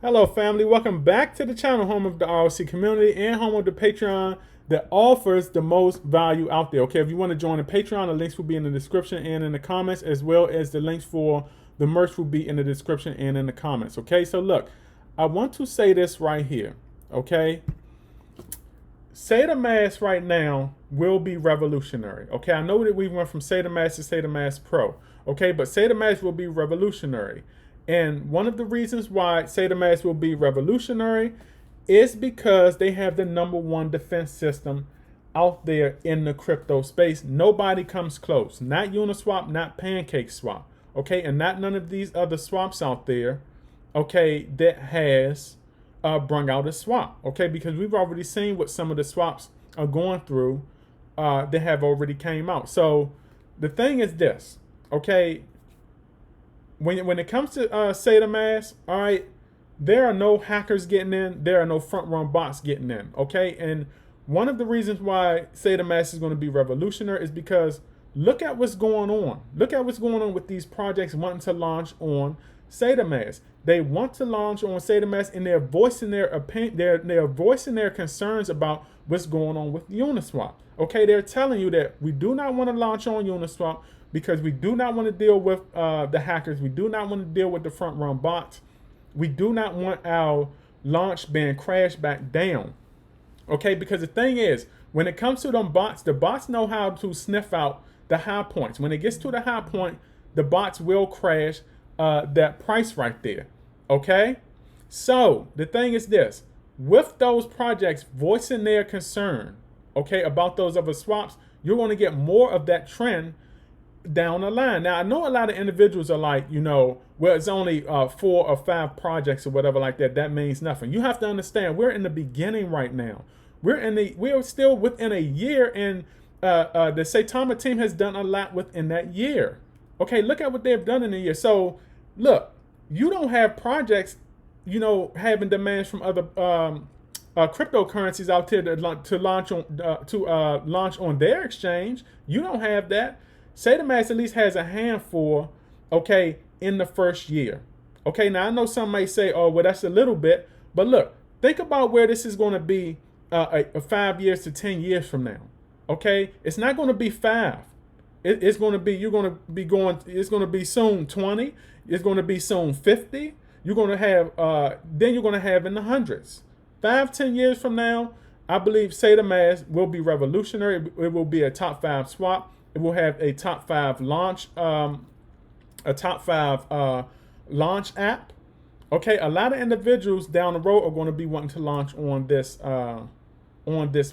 Hello, family. Welcome back to the channel, home of the ROC community and home of the Patreon that offers the most value out there. Okay, if you want to join the Patreon, the links will be in the description and in the comments, as well as the links for the merch will be in the description and in the comments. Okay, so look, I want to say this right here. Okay, SAITAMASK right now will be revolutionary. Okay, I know that we went from SAITAMASK to SAITAMASK Pro. Okay, but SAITAMASK will be revolutionary. And one of the reasons why SAITAMASK will be revolutionary is because they have the #1 defense system out there in the crypto space. Nobody comes close. Not Uniswap, not PancakeSwap. Okay, and not none of these other swaps out there. Okay, that has brung out a swap. Okay, because we've already seen what some of the swaps are going through. They have already came out. So the thing is this. Okay, when it comes to SAITAMASK, all right, there are no hackers getting in. There are no front run bots getting in. Okay, and one of the reasons why SAITAMASK is going to be revolutionary is because look at what's going on. Look at what's going on with these projects wanting to launch on SAITAMASK. They want to launch on SAITAMASK, and they're voicing their opinion. They're voicing their concerns about what's going on with Uniswap. Okay, they're telling you that we do not want to launch on Uniswap because we do not want to deal with the hackers. We do not want to deal with the front run bots. We do not want our launch being crashed back down. Okay, because the thing is, when it comes to them bots, the bots know how to sniff out the high points. When it gets to the high point, the bots will crash that price right there. Okay, so the thing is this: with those projects voicing their concern, okay, about those other swaps, you're going to get more of that trend down the line. Now, I know a lot of individuals are like, well, it's only 4 or 5 projects or whatever like that. That means nothing. You have to understand, we're in the beginning right now. We're still within a year, and the SAITAMA team has done a lot within that year. Okay, look at what they've done in a year. So, look, you don't have projects, having demands from other cryptocurrencies out there to launch on their exchange. You don't have that. SAITAMASK at least has a handful, okay, in the first year. Okay, now I know some may say, oh, well, that's a little bit. But look, think about where this is going to be 5 years to 10 years from now. Okay, it's not going to be 5. It's going to be, it's going to be soon 20. It's going to be soon 50. You're going to have, then you're going to have in the hundreds. 5-10 years from now, I believe SAITAMASK will be revolutionary. It will be a top 5 swap. It will have a top 5 launch, launch app. Okay, a lot of individuals down the road are going to be wanting to launch on this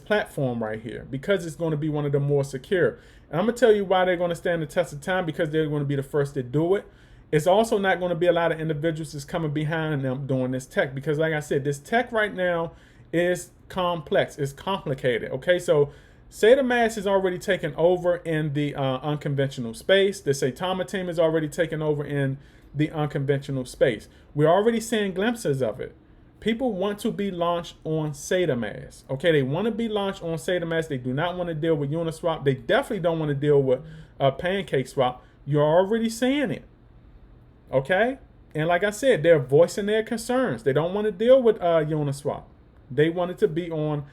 platform right here because it's going to be one of the more secure. And I'm gonna tell you why they're going to stand the test of time, because they're going to be the first to do it. It's also not going to be a lot of individuals that's coming behind them doing this tech, because like I said, this tech right now is complex, it's complicated. Okay, so SAITAMASK has already taken over in the unconventional space. The SAITAMA team has already taken over in the unconventional space. We're already seeing glimpses of it. People want to be launched on SAITAMASK. Okay, they want to be launched on SAITAMASK. They do not want to deal with Uniswap. They definitely don't want to deal with PancakeSwap. You're already seeing it. Okay, and like I said, they're voicing their concerns. They don't want to deal with Uniswap. They want it to be on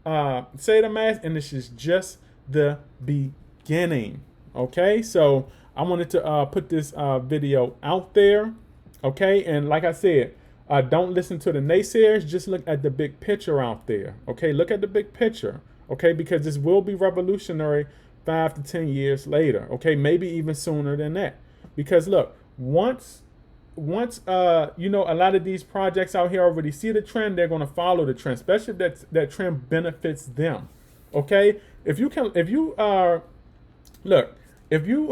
SAITAMASK, and this is just the beginning. Okay, so I wanted to put this video out there. Okay, and like I said, don't listen to the naysayers. Just look at the big picture out there. Okay, look at the big picture. Okay, because this will be revolutionary 5 to 10 years later. Okay, maybe even sooner than that. Because look, once a lot of these projects out here already see the trend, they're going to follow the trend, especially if that trend benefits them. Okay, if you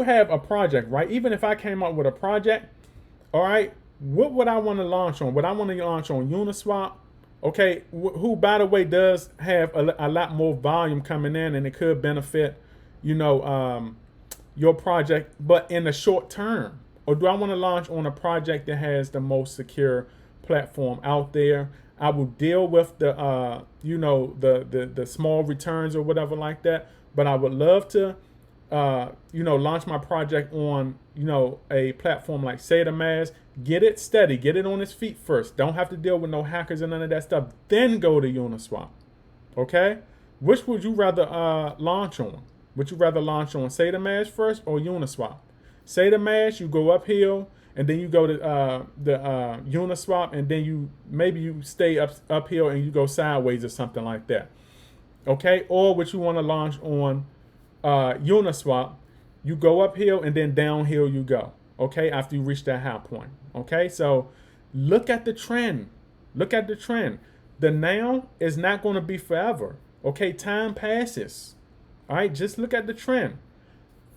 have a project, right? Even if I came up with a project, all right, what would I want to launch on? Would I want to launch on Uniswap? Okay, who, by the way, does have a lot more volume coming in, and it could benefit, your project, but in the short term. Or do I want to launch on a project that has the most secure platform out there? I will deal with the the small returns or whatever like that, but I would love to launch my project on a platform like SAITAMASK, Get it steady. Get it on its feet first. Don't have to deal with no hackers and none of that stuff. Then go to Uniswap. Okay? Which would you rather launch on? Would you rather launch on SAITAMASK first or Uniswap? SAITAMASK, you go uphill, and then you go to the Uniswap, and then you stay uphill and you go sideways or something like that. Okay? Or what you want to launch on Uniswap, you go uphill and then downhill you go. Okay? After you reach that high point. Okay? So look at the trend. Look at the trend. The now is not going to be forever. Okay? Time passes. All right? Just look at the trend.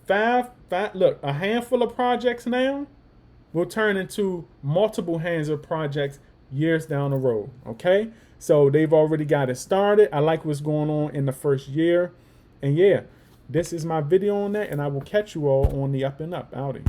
Look, a handful of projects now will turn into multiple hands of projects years down the road. Okay? So they've already got it started. I like what's going on in the first year. And yeah, this is my video on that, and I will catch you all on the up and up. Outie.